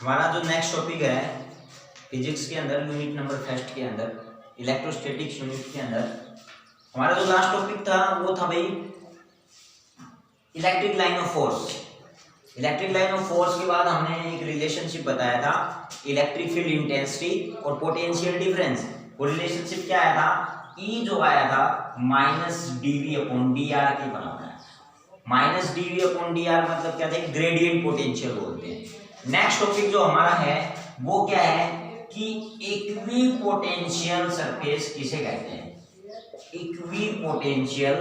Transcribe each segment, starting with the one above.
हमारा जो next topic है फिजिक्स के अंदर यूनिट नंबर फर्स्ट के अंदर इलेक्ट्रोस्टैटिक्स यूनिट के अंदर हमारा जो लास्ट टॉपिक था वो था भाई electric line of force. Electric line of force के बाद हमने एक रिलेशनशिप बताया था इलेक्ट्रिक फील्ड इंटेंसिटी और पोटेंशियल डिफरेंस। वो रिलेशनशिप क्या आया था, ई जो आया था minus dv upon d r के बराबर है। Minus dv upon d r मतलब क्या था, ग्रेडियंट पोटेंशियल बोलते हैं। नेक्स्ट टॉपिक जो हमारा है वो क्या है कि इक्विपोटेंशियल सरफेस किसे कहते हैं, इक्विपोटेंशियल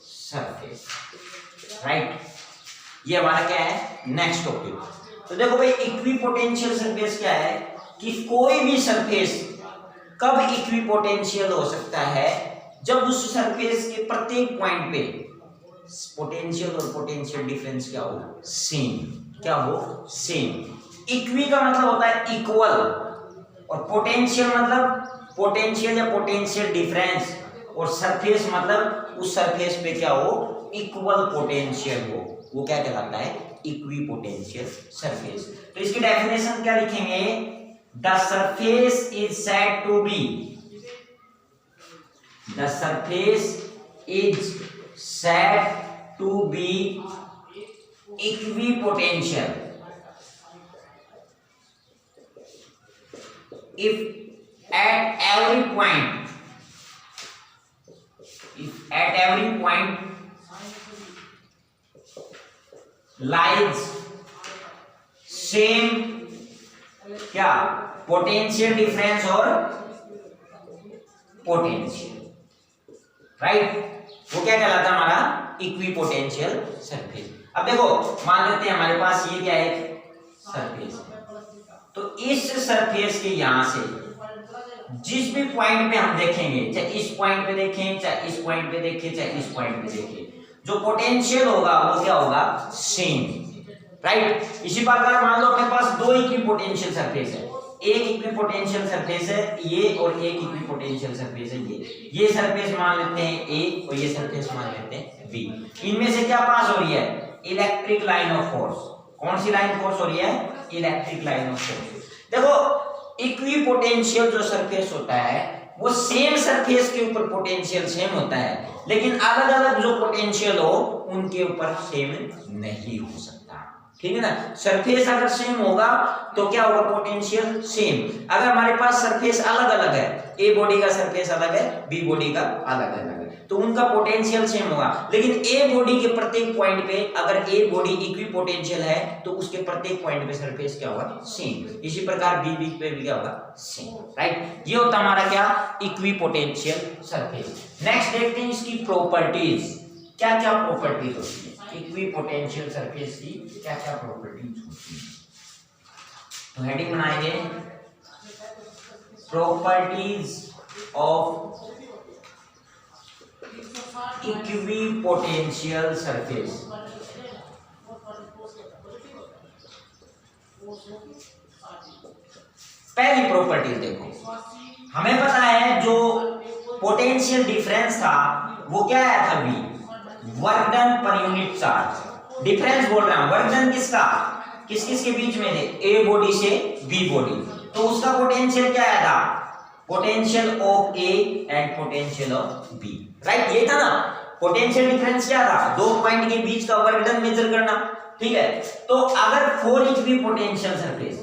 सरफेस, राइट। ये हमारा क्या है नेक्स्ट टॉपिक। तो देखो भाई इक्विपोटेंशियल सरफेस क्या है कि कोई भी सरफेस कब इक्विपोटेंशियल हो सकता है, जब उस सरफेस के प्रत्येक पॉइंट पे पोटेंशियल और पोटेंशियल डिफरेंस क्या हो, सेम, क्या हो, सेम। इक्वी का मतलब होता है इक्वल और पोटेंशियल मतलब पोटेंशियल या पोटेंशियल डिफरेंस, और सरफेस मतलब उस सरफेस पे क्या हो, इक्वल पोटेंशियल हो, वो क्या कहलाता है, इक्विपोटेंशियल सरफेस। तो इसकी डेफिनेशन क्या लिखेंगे, the surface is said to be, the surface is said to be equipotential if at every point lies same क्या पोटेंशियल डिफरेंस और पोटेंशियल, राइट। वो क्या कहलाता है हमारा इक्विपोटेंशियल सरफेस। अब देखो मान लेते हैं हमारे पास ये क्या है, सरफेस है। तो इस सरफेस के यहां से जिस भी पॉइंट पे हम देखेंगे, चाहे इस पॉइंट पे देखें, चाहे इस पॉइंट पे देखें, चाहे इस पॉइंट पे देखें, जो पोटेंशियल होगा वो क्या होगा, सेम, राइट। इसी प्रकार मान लो अपने पास दो इक्विपोटेंशियल सरफेस है, एक इक्विपोटेंशियल सरफेस है ये और एक इक्विपोटेंशियल सरफेस है ये सरफेस मान लेते हैं ए और ये सरफेस मान लेते हैं बी। इनमें से क्या पास हो रही है, इलेक्ट्रिक लाइन ऑफ फोर्स। कौन सी लाइन फोर्स हो रही है, इलेक्ट्रिक लाइन ऑफ फोर्स। देखो इक्विपोटेंशियल जो सरफेस होता है वो सेम सरफेस के ऊपर पोटेंशियल सेम होता है, लेकिन अलग अलग जो पोटेंशियल हो उनके ऊपर सेम नहीं हो सकता, ठीक है ना। सरफेस अगर सेम होगा तो क्या होगा, पोटेंशियल सेम। अगर हमारे पास सरफेस अलग अलग है, ए बॉडी का सरफेस अलग है, बी बॉडी का अलग अलग है, तो उनका पोटेंशियल सेम होगा, लेकिन ए बॉडी के प्रत्येक पॉइंट पे अगर ए बॉडी इक्विपोटेंशियल है तो उसके प्रत्येक पॉइंट पे सरफेस क्या होगा, सेम। इसी प्रकार बी पे भी क्या होगा, सेम, राइट। ये होता हमारा क्या, इक्विपोटेंशियल सरफेस। नेक्स्ट देखते हैं इसकी प्रॉपर्टीज, क्या क्या प्रॉपर्टीज होती है इक्विपोटेंशियल सरफेस की, क्या क्या प्रॉपर्टीज होती है। तो हेडिंग बनाएंगे प्रॉपर्टीज ऑफ इक्विपोटेंशियल सरफेस। पहली प्रॉपर्टी देखो, हमें पता है जो पोटेंशियल डिफरेंस था वो क्या आया था, b, work done per unit charge. Difference बोल रहा हूं, वर्क डन किसका, किस किस के बीच में थे, ए बॉडी से बी बॉडी, तो उसका पोटेंशियल क्या आया था, potential of a and potential of b, right. ये था ना पोटेंशियल डिफरेंस, क्या था, दो पॉइंट के बीच का वर्क डन मेजर करना, ठीक है। तो अगर for equipotential surface,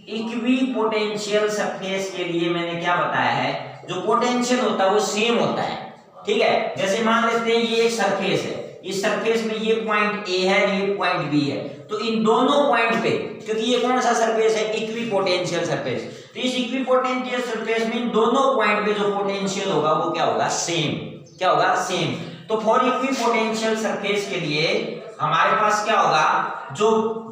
equipotential surface के लिए मैंने क्या बताया है, जो पोटेंशियल होता है वो सेम होता है, ठीक है। जैसे मान लेते हैं ये एक सरफेस है, इस सरफेस में ये पॉइंट ए है, ये पॉइंट बी है, तो इन दोनों पॉइंट पे, क्योंकि ये कौन सा सरफेस है, इक्विपोटेंशियल सरफेस, तो इस इक्विपोटेंशियल सरफेस में इन दोनों पॉइंट पे जो पोटेंशियल होगा वो क्या होगा, सेम, क्या होगा, सेम। तो फॉर इक्विपोटेंशियल सरफेस के लिए हमारे पास क्या होगा, जो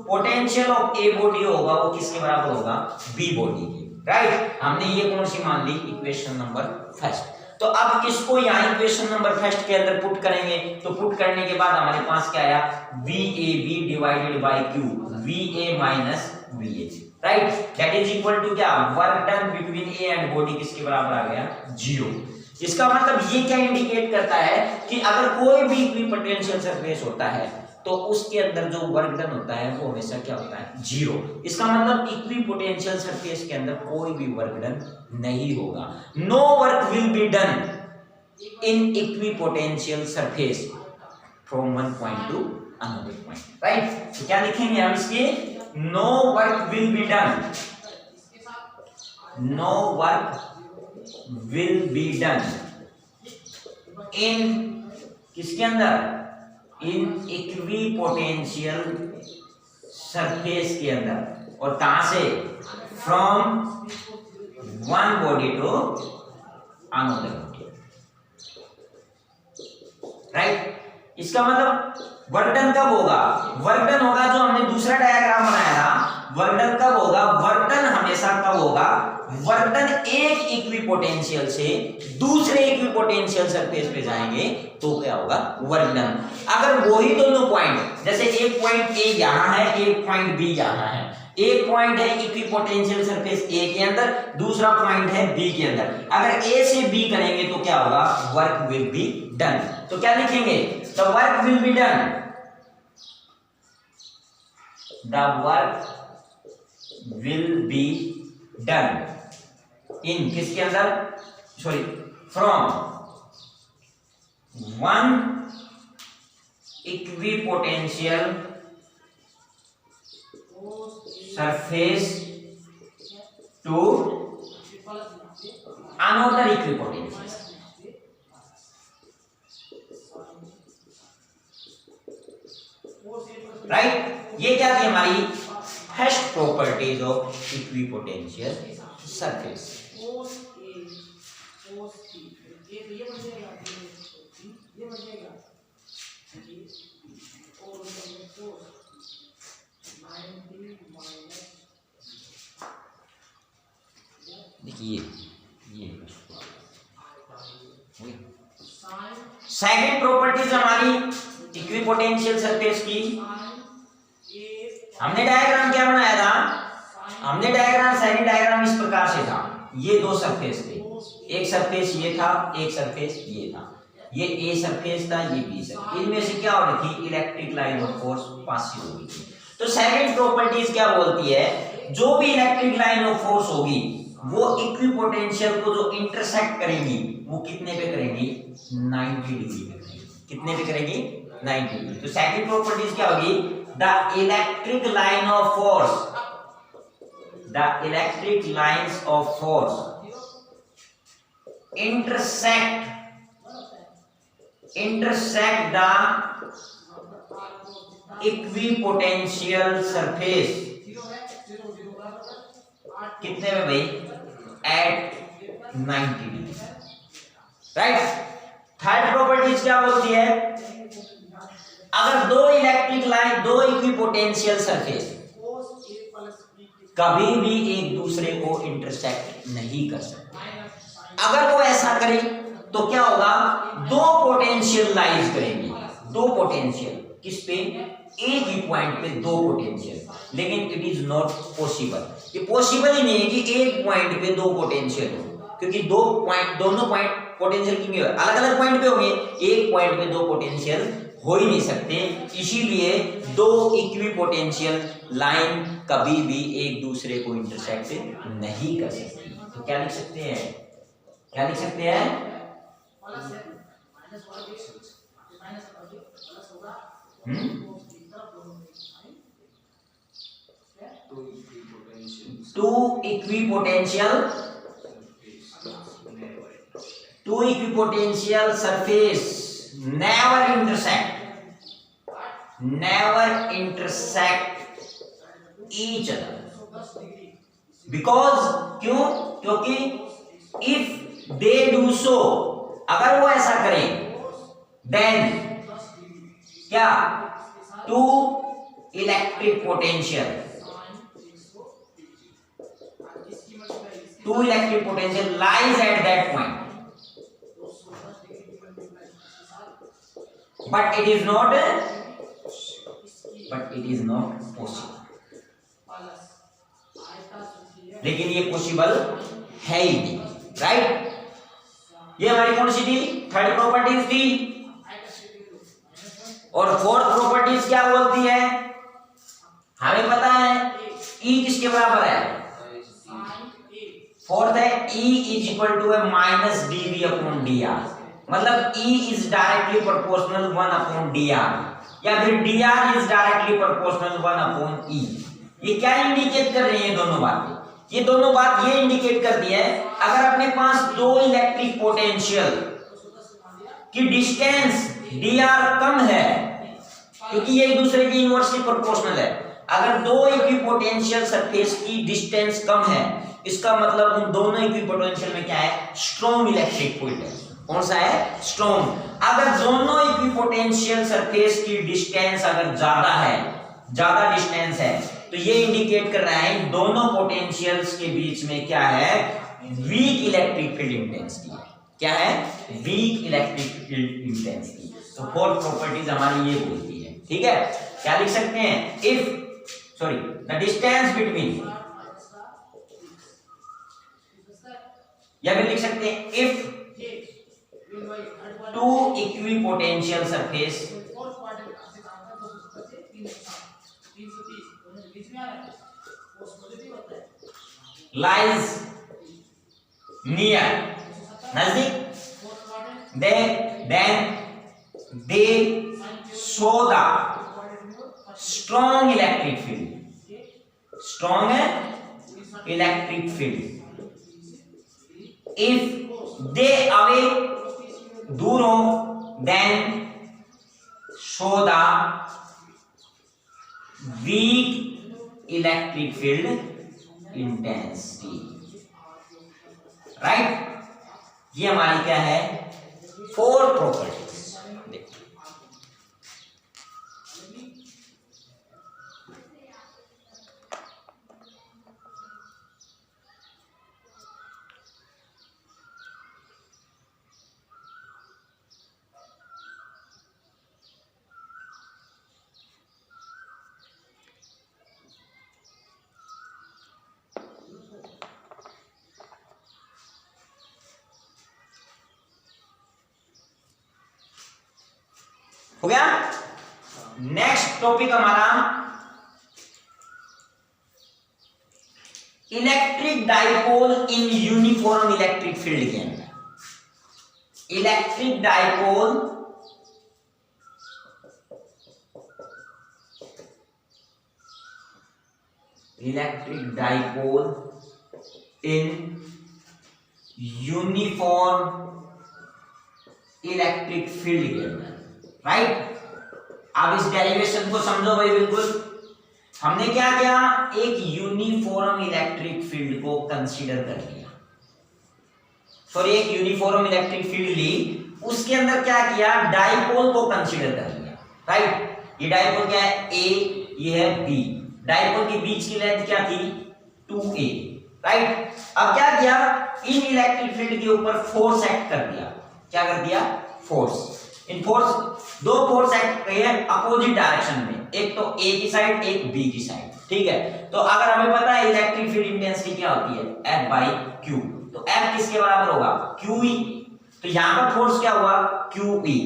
पोटेंशियल ऑफ ए बॉडी होगा वो किसके बराबर होगा, बी बॉडी के, राइट। हमने ये कौन सी मान ली, इक्वेशन नंबर फर्स्ट। तो अब इसको यहाँ इक्वेशन नंबर फर्स्ट के अंदर पुट करेंगे, तो पुट करने के बाद हमारे पास क्या आया, VAB divided by Q, VA minus VH, right. That is equal to क्या, work done between a and body किसके बराबर आ गया, 0। इसका मतलब ये क्या इंडिकेट करता है कि अगर कोई भी इक्विपोटेंशियल सरफेस होता है तो उसके अंदर जो वर्क डन होता है वो हमेशा क्या होता है, जीरो। इसका मतलब इक्विपोटेंशियल सरफेस के अंदर कोई भी वर्क डन नहीं होगा। No work will be done in equipotential surface from one point to another point, right. तो क्या लिखेंगे हम इसके, no work will be done, no work will be done in किसके अंदर, इन इक्विपोटेंशियल सरफेस के अंदर। और कहां से, from one body to another body, right. इसका मतलब वर्कडन कब होगा, वर्कडन होगा जो हमने दूसरा डायग्राम बनाया था, वर्कडन कब होगा, वर्कडन हमेशा कब होगा, वर्कडन एक इक्विपोटेंशियल से दूसरे इक्विपोटेंशियल सरफेस पे जाएंगे तो क्या होगा, वर्कडन। अगर वही दोनों पॉइंट, जैसे एक पॉइंट ए यहां है, एक पॉइंट बी यहां है, एक पॉइंट है इक्विपोटेंशियल सरफेस ए के अंदर, दूसरा पॉइंट है बी के अंदर, अगर ए से बी करेंगे तो क्या होगा, वर्क विल बी डन। तो क्या लिखेंगे, the work will be done, the work will be done in किसके अंदर, sorry, from one equipotential surface to another equipotential, right. ये क्या थी हमारी first properties of equipotential surface. देखिए ये सेकंड प्रॉपर्टीज हमारी इक्विपोटेंशियल सरफेस की। हमने डायग्राम क्या बनाया था, हमने डायग्राम, सेकंड डायग्राम इस प्रकार से था, ये दो सरफेस थे, एक सरफेस ये था, एक सरफेस ये था, ये ए सरफेस था, ये बी सरफेस, इनमें से क्या हो रही थी, electric line of force passing हो रही थी। तो सेकंड प्रॉपर्टीज क्या बोलती है, जो भी इलेक्ट्रिक लाइन ऑफ फोर्स होगी वो इक्विपोटेंशियल को जो इंटरसेक्ट करेंगी वो कितने पे करेंगी, 90 डिग्री पे करेंगी। कितने पे करेंगी, 90 डिग्री। तो सेकंड प्रॉपर्टीज क्या होगी, the electric line of force, the electric lines of force intersect the equipotential surface कितने में भाई, at 90 degree, right. Third properties क्या बोलती है, अगर दो इलेक्ट्रिक लाइन, दो इक्विपोटेंशियल सरफेस कभी भी एक दूसरे को इंटरसेक्ट नहीं कर सकते, अगर वो ऐसा करे तो क्या होगा, दो पोटेंशियल लाइज करेंगी, दो पोटेंशियल किस पे, एक ही पॉइंट पे दो पोटेंशियल, लेकिन इट इज नॉट पॉसिबल, ये पॉसिबल ही नहीं है कि एक पॉइंट पे दो पोटेंशियल हो, क्योंकि दो पॉइंट, दोनों पॉइंट पोटेंशियल की अलग अलग पॉइंट पे होंगे, एक पॉइंट पे दो पोटेंशियल हो ही नहीं सकते। इसीलिए दो इक्विपोटेंशियल लाइन कभी भी एक दूसरे को इंटरसेक्ट नहीं कर सकती। तो क्या लिख सकते हैं, क्या लिख सकते हैं, two equipotential surface never intersect each other, because क्यों, क्योंकि if they do so, अगर वो ऐसा करें, then क्या, two electric potential lies at that point, but it is not possible, लेकिन ये पॉसिबल है ही नहीं, राइट। ये हमारी कौन सी थी, थर्ड प्रॉपर्टीज थी। और फोर्थ प्रॉपर्टीज क्या बोलती है, हमें पता है E किसके बराबर है, फोर्थ है E is equal to minus dv upon dr, मतलब E is directly proportional 1 upon dr, या फिर dr is directly proportional 1 upon E। ये क्या इंडिकेट कर रही है दोनों बातें, ये दोनों बात ये इंडिकेट करती है अगर अपने पास दो इलेक्ट्रिक पोटेंशियल की डिस्टेंस dr कम है, क्योंकि ये एक दूसरे के इनवर्सली प्रोपोर्शनल है, अगर दो इक्विपोटेंशियल सरफेस की डिस्टेंस कम है, इसका मतलब उन दोनों इक्विपोटेंशियल में क्या है, स्ट्रॉन्ग इलेक्ट्रिक फील्ड है। कौन सा है, स्ट्रॉन्ग। अगर दोनों इक्विपोटेंशियल सरफेस की डिस्टेंस अगर ज्यादा है, ज्यादा डिस्टेंस है, तो ये इंडिकेट कर रहा है दोनों पोटेंशियल्स के बीच में क्या है, वीक इलेक्ट्रिक फील्ड इंटेंसिटी है। क्या है, वीक इलेक्ट्रिक फील्ड इंटेंसिटी। तो फोर्थ प्रॉपर्टीज हमारी ये बोलती है, ठीक है। क्या लिख सकते हैं, इफ द डिस्टेंस बिटवीन, या फिर लिख सकते हैं if two equipotential surface lies near, नजदीक, then they show the strong electric field, strong electric field. If they away, दूर हो, then show the weak electric field intensity, right? ये हमारी क्या है, फोर्थ प्रॉपर्टीज। हो गया। नेक्स्ट टॉपिक हमारा electric dipole in uniform electric field के अंदर। Electric dipole in uniform electric field के अंदर, राइट। अब इस डेरिवेशन को समझो भाई, बिल्कुल हमने क्या किया, एक यूनिफॉर्म इलेक्ट्रिक फील्ड को कंसीडर कर लिया, सॉरी एक यूनिफॉर्म इलेक्ट्रिक फील्ड ली, उसके अंदर क्या किया, डाइपोल को कंसीडर कर लिया, राइट। ये डाइपोल क्या है, ए, ये है बी, डाइपोल के बीच की लेंथ क्या थी, 2a, राइट। अब क्या किया, इन इलेक्ट्रिक फील्ड के ऊपर फोर्स एक्ट कर दिया। क्या कर दिया, फोर्स। इन फोर्स, दो फोर्स एक्ट किए अपोजिट डायरेक्शन में, एक तो ए की साइड, एक बी की साइड, ठीक है। तो अगर हमें पता है इलेक्ट्रिक फील्ड इंटेंसिटी क्या होती है, F बाई क्यू, तो F किसके बराबर होगा, QE। तो यहां पर फोर्स क्या हुआ, QE,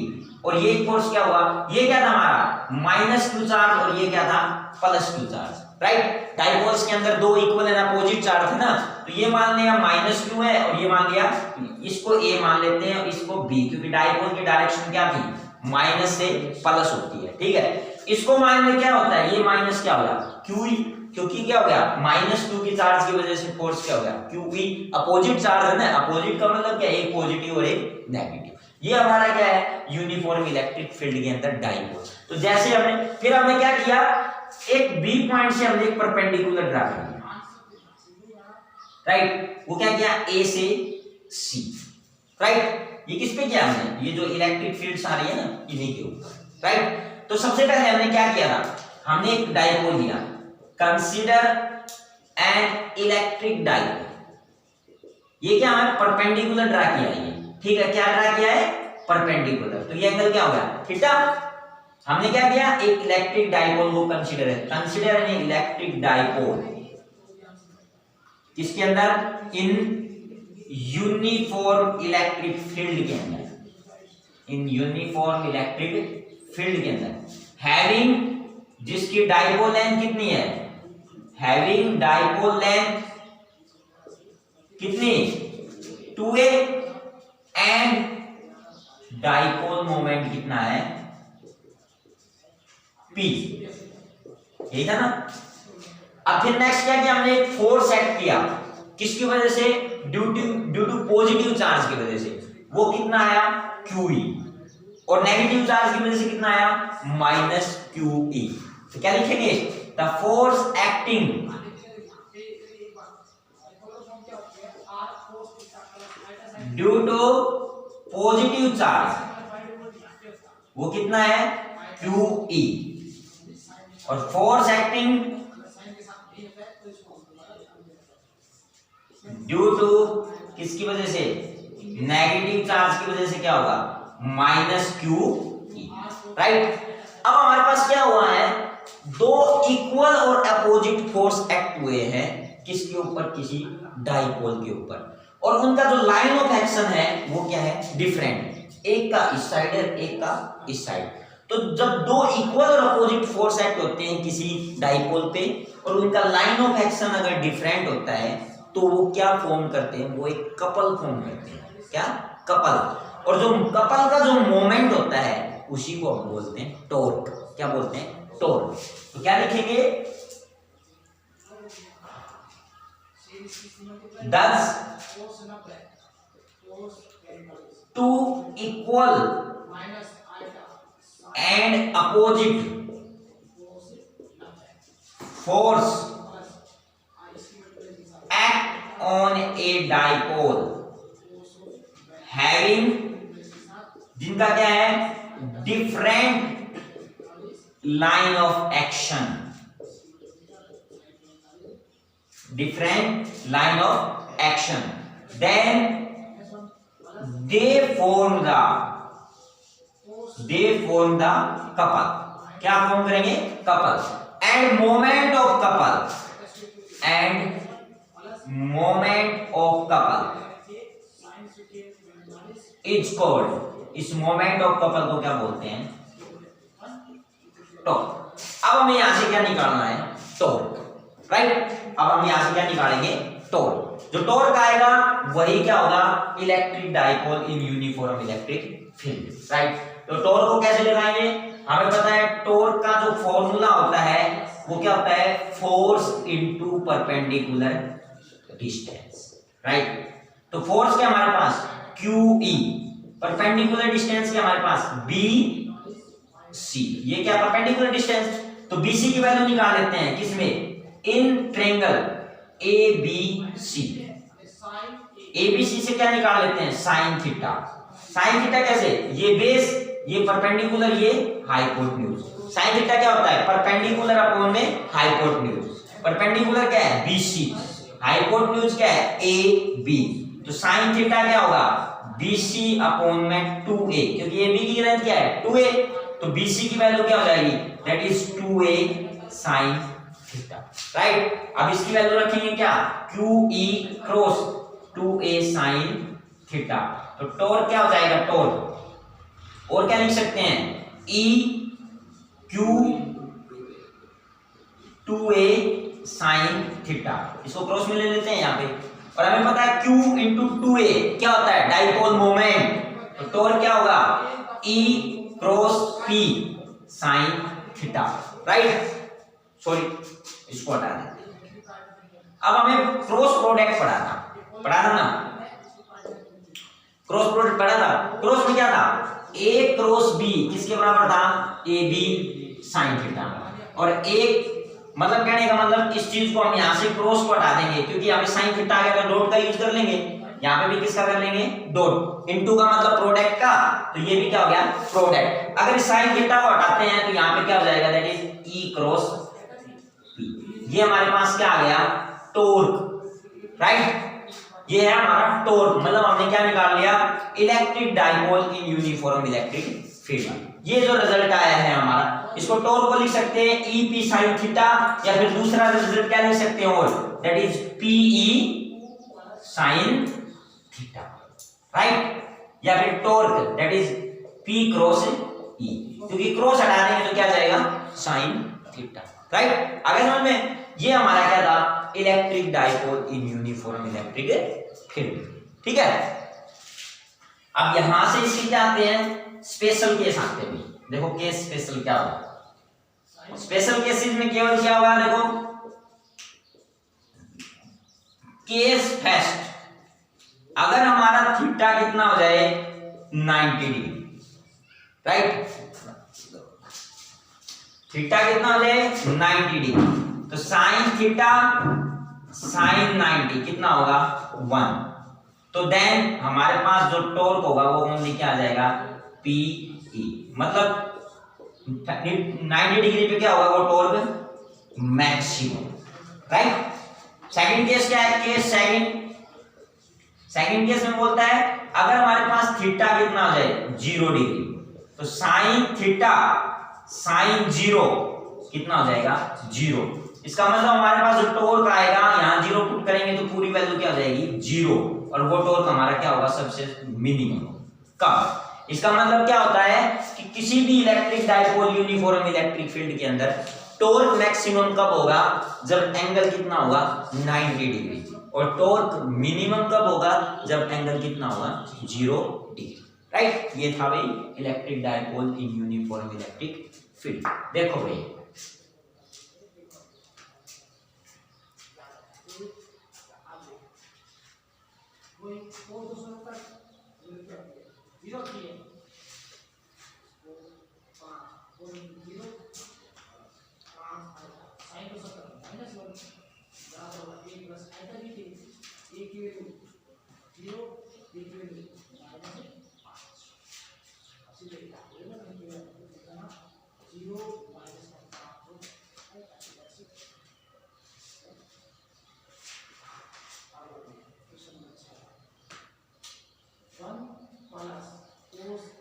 और ये फोर्स क्या हुआ, ये क्या था हमारा -q चार्ज, और ये क्या था +q चार्ज, राइट। डाइपोल्स के अंदर दो इक्वल एंड अपोजिट चार्ज है ना, तो ये मान लिया -q है, और ये मान लिया, इसको a मान लेते हैं और इसको b, क्योंकि डाइपोल की डायरेक्शन क्या थी, माइनस से प्लस होती है, ठीक है। इसको मान ले क्या होता है, ये माइनस क्या हो गया, QE, क्योंकि क्या हो गया, -q की चार्ज की वजह से फोर्स क्या हो गया, QE, अपोजिट चार्ज है ना, अपोजिट का मतलब क्या, एक पॉजिटिव और एक नेगेटिव। ये हमारा क्या है, यूनिफॉर्म इलेक्ट्रिक फील्ड के अंदर डाइपोल। तो जैसे हमने, फिर हमने क्या किया, एक बी पॉइंट से हमने एक परपेंडिकुलर ड्रा कर दिया, राइट। वो क्या किया, ए से सी, राइट। ये किस पे किया हमने, ये जो इलेक्ट्रिक फील्ड्स आ रही है ना, इन्हीं के ऊपर, राइट। तो सबसे पहले हमने क्या किया था, हमने एक डाइपोल लिया, कंसीडर एन इलेक्ट्रिक डाइपोल। ये क्या हमें परपेंडिकुलर ड्रा किया है, ठीक है। क्या ड्रा किया है, परपेंडिकुलर, तो ये एंगल क्या हो गया, थीटा। हमने क्या किया, एक इलेक्ट्रिक डाइपोल को कंसीडर है, कंसीडर एन इलेक्ट्रिक डाइपोल, किसके अंदर, इन यूनिफॉर्म इलेक्ट्रिक फील्ड के अंदर, इन यूनिफॉर्म इलेक्ट्रिक फील्ड के अंदर हैविंग, जिसकी डाइपोल लेंथ कितनी है, हैविंग डाइपोल लेंथ कितनी 2a एंड डाइपोल मोमेंट कितना है p, यही था ना। अब फिर नेक्स्ट क्या किया हमने, फोर्स एक्ट किया, किसकी वजह से, ड्यू टू पॉजिटिव चार्ज की वजह से, वो कितना आया QE, और नेगेटिव चार्ज की वजह से कितना आया -QE। तो क्या लिखेंगे, the force acting due to positive charge, वो कितना है QE, और फोर्स एक्टिंग ड्यू टू किसकी वजह से, नेगेटिव चार्ज की वजह से क्या होगा -QE, राइट। अब हमारे पास क्या हुआ है, दो इक्वल और अपोजिट फोर्स एक्ट हुए हैं, किसके ऊपर, किसी डाइपोल के ऊपर, और उनका जो लाइन ऑफ एक्शन है वो क्या है, डिफरेंट, एक का इस साइड है, एक का इस साइड। तो जब दो इक्वल और अपोजिट फोर्स एक्ट होते हैं किसी डाइपोल पे, और उनका लाइन ऑफ एक्शन अगर डिफरेंट होता है, तो वो क्या फॉर्म करते हैं, वो एक कपल फॉर्म करते हैं, क्या, कपल। और जो कपल का जो मोमेंट होता है उसी को हम बोलते हैं टॉर्क, क्या बोलते हैं, टॉर्क। तो क्या लिखेंगे, thus two equal and opposite force act on a dipole having, जिनका क्या है, different line of action, different line of action, then they form the couple, क्या फॉर्म करेंगे, couple, and moment of couple is called, इस moment of couple को क्या बोलते हैं, टॉर्क। अब हमें यहां से क्या निकालना है, टॉर्क, राइट। अब हम यहां से क्या निकालेंगे, टॉर्क। जो टॉर्क आएगा वही क्या होगा, electric dipole in uniform electric field, right. तो टॉर्क को कैसे लगाएंगे, हमें पता है टॉर्क का जो फॉर्मूला होता है वो क्या होता है, force into perpendicular distance, right. तो फोर्स क्या हमारे पास QE, परपेंडिकुलर डिस्टेंस क्या हमारे पास BC, ये क्या परपेंडिकुलर डिस्टेंस, तो BC की वैल्यू निकाल लेते हैं किसमें, इन ट्रायंगल ABC, ABC से क्या निकाल लेते हैं, साइन थीटा। साइन थीटा कैसे, ये बेस, ये परपेंडिकुलर, ये हाइपोटेन्यूज। साइन थीटा क्या होता है, परपेंडिकुलर अपॉन में हाइपोटेन्यूज। परपेंडिकुलर क्या है BC, हाइपोटेन्यूज क्या है AB। तो साइन थीटा क्या होगा BC अपॉन में 2a, क्योंकि AB की लेंथ क्या है 2a, तो BC की वैल्यू क्या हो जाएगी, that is 2a sine theta, right. अब इसकी वैल्यू रखेंगे क्या, QE cross 2a sine theta. तो टॉर्क क्या हो जाएगा, टॉर्क, और क्या लिख सकते हैं, EQ 2a साइन थीटा, इसको क्रॉस में ले लेते हैं यहाँ पे। और हमें पता है Q इंटू 2a क्या होता है, डाइपोल मोमेंट। तो टॉर्क क्या होगा, E cross P sine theta, right. Sorry, इसको हटा दें। अब हमें क्रॉस प्रोडक्ट पढ़ा था ना, क्रॉस प्रोडक्ट पढ़ा था। क्रॉस में क्या था, A क्रॉस B किसके बराबर था, AB साइन थीटा। और एक मतलब कहने का मतलब इस चीज को हम यहाँ से क्रॉस को हटा देंगे, क्योंकि यहाँ पे साइन थीटा आ गया तो डॉट का यूज कर लेंगे, यहाँ पे भी किसका कर लेंगे, डॉट। इनटू का मतलब प्रोडक्ट का, तो ये भी क्या हो गया, प्रोडक्ट। अगर साइन थीटा को हटाते हैं तो यहाँ पे क्या हो जाएगा, that is E cross P। ये हमारे पास क्या आ गया, टॉर्क, राइट। ये है हमारा टॉर्क, मतलब हमने क्या निकाल लिया, electric dipole in uniform electric field. ये जो रिजल्ट आया है हमारा, इसको टॉर्क को लिख सकते हैं EP sin थीटा, या फिर दूसरा रिजल्ट क्या लिख सकते हैं, और that is PE sin theta, right, या फिर torque that is P cross E, क्योंकि क्रॉस हटा देंगे तो क्या जाएगा साइन थीटा, राइट। आगे समझ में, ये हमारा क्या था, electric dipole in uniform electric field, ठीक है। अब यहां से इसके क्या आते हैं, स्पेशल केस आते हैं। देखो केस स्पेशल क्या होगा, स्पेशल केसेस में केवल क्या होगा, देखो केस फर्स्ट, अगर हमारा थीटा कितना हो जाए 90 डिग्री, राइट, थीटा कितना हो जाए 90 डिग्री, तो साइन थीटा साइन 90 कितना होगा 1, तो देन हमारे पास जो टॉर्क होगा वो ओनली क्या आ जाएगा PE, मतलब 90 डिग्री पे क्या होगा वो torque maximum, right. Second case क्या है, केस सेकंड केस में बोलता है अगर हमारे पास थीटा कितना हो जाए 0 डिग्री, तो साइन थीटा साइन 0 कितना हो जाएगा 0, इसका मतलब हमारे पास जो टॉर्क आएगा यहाँ 0 पुट करेंगे तो पूरी वैल्यू क्या हो जाएगी 0, और वो टॉर्क हमारा क्या होगा सबसे मिनिमम कब। इसका मतलब क्या होता है कि किसी भी electric dipole uniform electric field के अंदर टॉर्क मैक्सिमम कब होगा, जब एंगल कितना होगा 90 डिग्री, और टॉर्क मिनिमम कब होगा, जब एंगल कितना होगा 0 डिग्री, राइट। ये था भाई electric dipole in uniform electric field. देखो भाई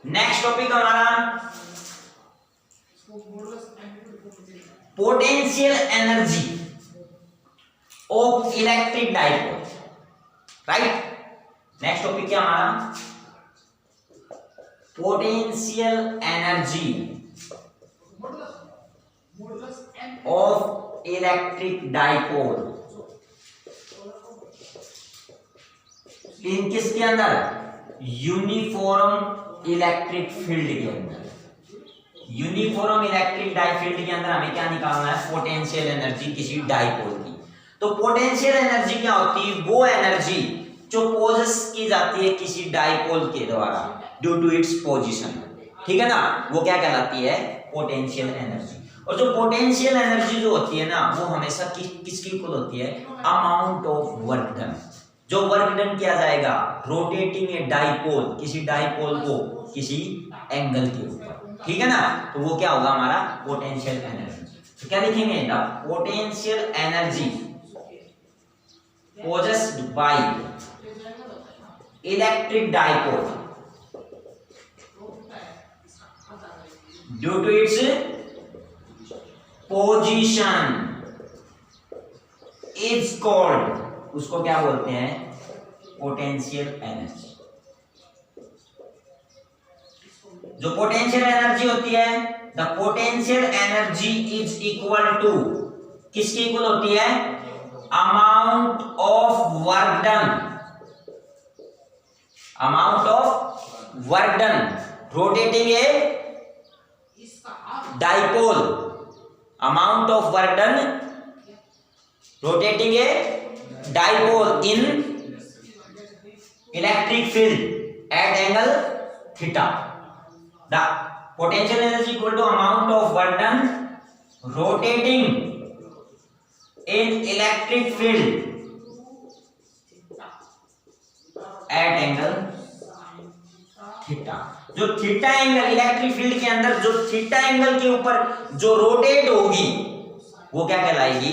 नेक्स्ट टॉपिक हमारा potential energy of electric dipole, right. Next topic क्या हमारा, potential energy of electric dipole इन किसके अंदर, यूनिफॉर्म इलेक्ट्रिक फील्ड के अंदर। यूनिफॉर्म इलेक्ट्रिक डाइफील्ड के अंदर हमें क्या निकालना है, पोटेंशियल एनर्जी किसी डाइपोल की। तो पोटेंशियल एनर्जी क्या होती है, वो एनर्जी जो पोजेस की जाती है किसी डाइपोल के द्वारा ड्यू टू इट्स पोजीशन, ठीक है ना, वो क्या कहलाती है पोटेंशियल एनर्जी। और जो पोटेंशियल एनर्जी जो होती है ना, वो हमेशा किसकी इक्वल होती है, अमाउंट ऑफ वर्क डन, जो वर्क डन किया जाएगा रोटेटिंग ए डाइपोल, किसी डाइपोल को किसी एंगल के ऊपर, ठीक है ना, तो वो क्या होगा हमारा पोटेंशियल एनर्जी। तो क्या लिखेंगे, the potential energy possessed by electric dipole due to its position is called, उसको क्या बोलते हैं, पोटेंशियल एनर्जी। जो पोटेंशियल एनर्जी होती है, the potential energy is equal to, किसकी इक्वल होती है, amount of work done, amount of work done rotating a dipole, amount of work done rotating a dipole in electric field at angle theta. The potential energy equal to amount of work done rotating in electric field at angle theta. जो theta angle electric field के अंदर जो theta angle के ऊपर जो rotate होगी वो क्या कहलाएगी,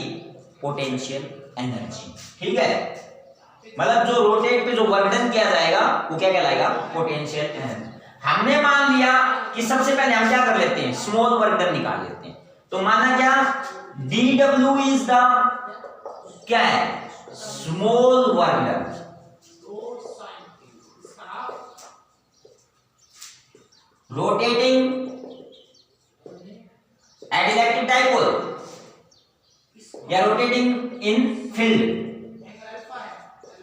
पोटेंशियल एनर्जी, ठीक है। मतलब जो रोटेट पे जो वर्क डन किया जाएगा वो क्या कहलाएगा, पोटेंशियल एनर्जी। हमने मान लिया कि सबसे पहले हम क्या कर लेते हैं, स्मॉल वर्क डन निकाल लेते हैं। तो माना क्या, dw इज द क्या है, small work done, rotating at electric dipole या rotating in field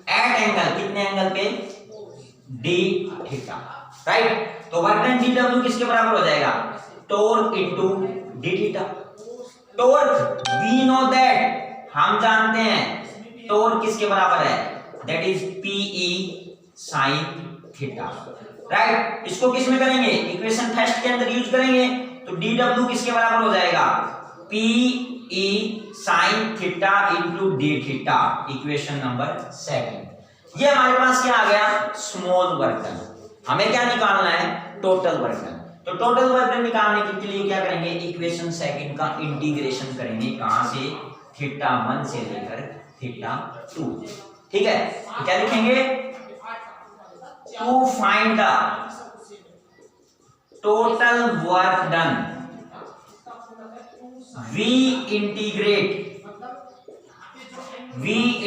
at angle, कितने एंगल पे, डी थीटा, राइट। तो वर्क डन dw किसके बराबर हो जाएगा, torque into d theta. Torque we know that, हम जानते हैं टॉर्क किसके बराबर है, that is PE sin theta, right. इसको किस में करेंगे, इक्वेशन फर्स्ट के अंदर यूज करेंगे, तो dw किसके बराबर हो जाएगा, PE sin theta into d theta, equation number 7। ये हमारे पास क्या आ गया, स्मॉल वर्क डन। हमें क्या निकालना है, टोटल वर्क डन। तो टोटल वर्क डन निकालने के लिए क्या करेंगे, इक्वेशन सेकंड का इंटीग्रेशन करेंगे, कहां से, θ1 से लेकर θ2, ठीक है। तो क्या लिखेंगे, to find the total work done we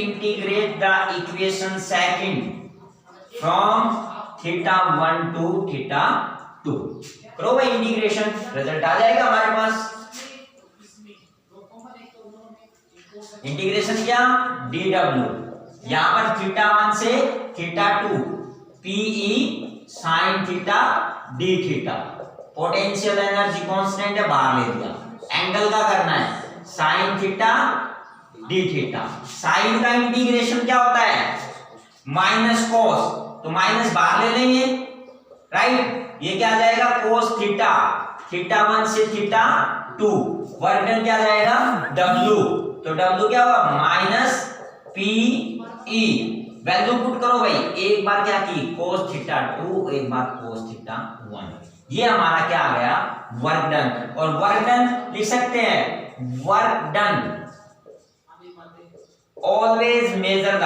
integrate the equation second from θ1 to θ2। करो भाई इंटीग्रेशन, रिजल्ट आ जाएगा हमारे पास। इंटीग्रेशन क्या, dw, यहां पर θ1 से θ2, PE sin theta d theta. Potential energy constant है, बाहर ले दिया। एंगल का करना है sin theta d theta. Sine का इंटीग्रेशन क्या होता है, माइनस कोस, तो माइनस बाहर ले लेंगे, राइट। ये क्या आ जाएगा, कोस थीटा, θ1 से θ2, वर्क डन क्या आ जाएगा, W, तो W क्या हुआ, माइनस PE, वैल्यू पुट करो भाई, एक बार क्या की cos θ2, एक बार cos θ1, ये हमारा क्या आ गया, वर्क डन। और वर्क डन लिख सकते हैं, work done always measure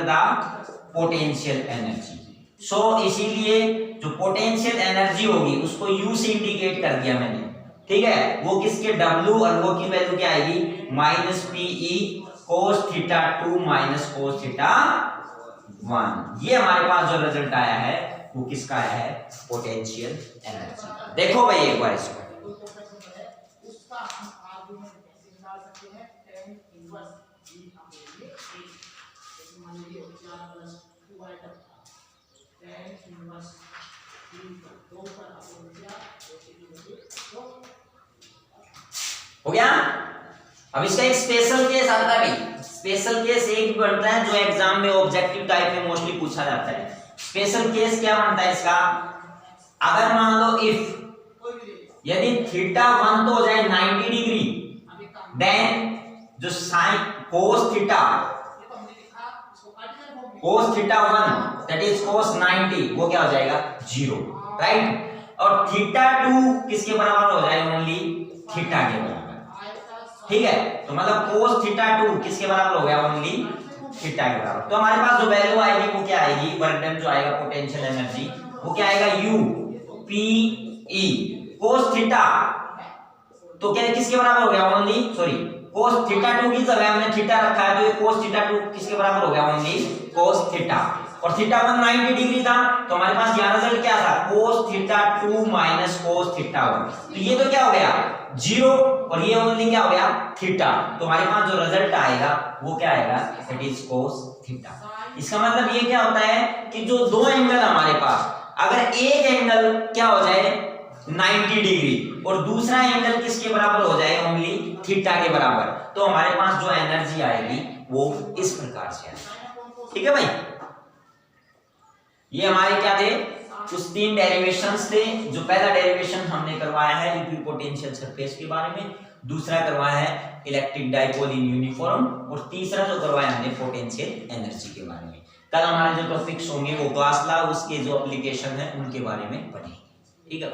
the potential energy। सो इसीलिए जो पोटेंशियल एनर्जी होगी उसको U से इंडिकेट कर दिया मैंने, ठीक है। वो किसके, W, और वो की वैल्यू क्या आएगी, minus PE cos θ2 minus cos θ1। ये हमारे पास जो रिजल्ट आया है वो किसका आया है, पोटेंशियल एनर्जी। देखो भाई एक बार इसको, हो गया। अब इसका एक स्पेशल केस आता है भाई, स्पेशल केस एक भी बनता है जो एग्जाम में ऑब्जेक्टिव टाइप में मोस्टली पूछा जाता है। स्पेशल केस क्या बनता है इसका, अगर मान लो इफ यदि θ1 तो हो जाए 90 डिग्री, देन जो sine cos θ1 that is cos 90, वो क्या हो जाएगा, 0, राइट। और θ2 किसके बराबर हो जाएगा, ओनली थीटा के बराबर, ठीक है। तो मतलब cos θ2 किसके बराबर हो गया, ओनली थीटा के बराबर। तो हमारे पास जो वैल्यू आएगी वो क्या आएगी, वर्क डन जो आएगा, पोटेंशियल एनर्जी, वो क्या आएगा, U PE cos थीटा, तो क्या किसके बराबर हो गया, ओनली, सॉरी, cos θ2 की जगह हमने थीटा रखा है, तो ये cos θ2 किसके बराबर हो गया, ओनली cos थीटा। और θ1 90 डिग्री था, तो हमारे पास यहाँ रिजल्ट क्या था, cos θ2 माइनस cos θ1, तो ये तो क्या हो गया, 0, और ये ओनली क्या हो गया, थीटा। तो हमारे पास जो रिजल्ट आएगा वो क्या आएगा, इट इज cos थीटा। इसका मतलब ये क्या होता है कि जो दो एंगल हमारे पास, अगर एक एंगल क्या हो जाए 90 डिग्री और दूसरा एंगल किसके बराबर हो जाए, ओनली थीटा के बराबर, तो हमारे पास जो एनर्जी आएगी वो इस प्रकार से आएगी, ठीक है भाई। ये हमारे क्या थे, कुछ 3 डेरिवेशंस थे। जो पहला डेरिवेशन हमने करवाया है इक्विपोटेंशियल सरफेस के बारे में, दूसरा करवाया है इलेक्ट्रिक डाइपोल इन यूनिफॉर्म, और तीसरा जो करवाया हमने पोटेंशियल एनर्जी के बारे में। कल हमारे जो टॉपिक्स होंगे वो गॉस लॉ, उसके जो एप्लीकेशन है उनके बारे में पढ़ेंगे, ठीक है।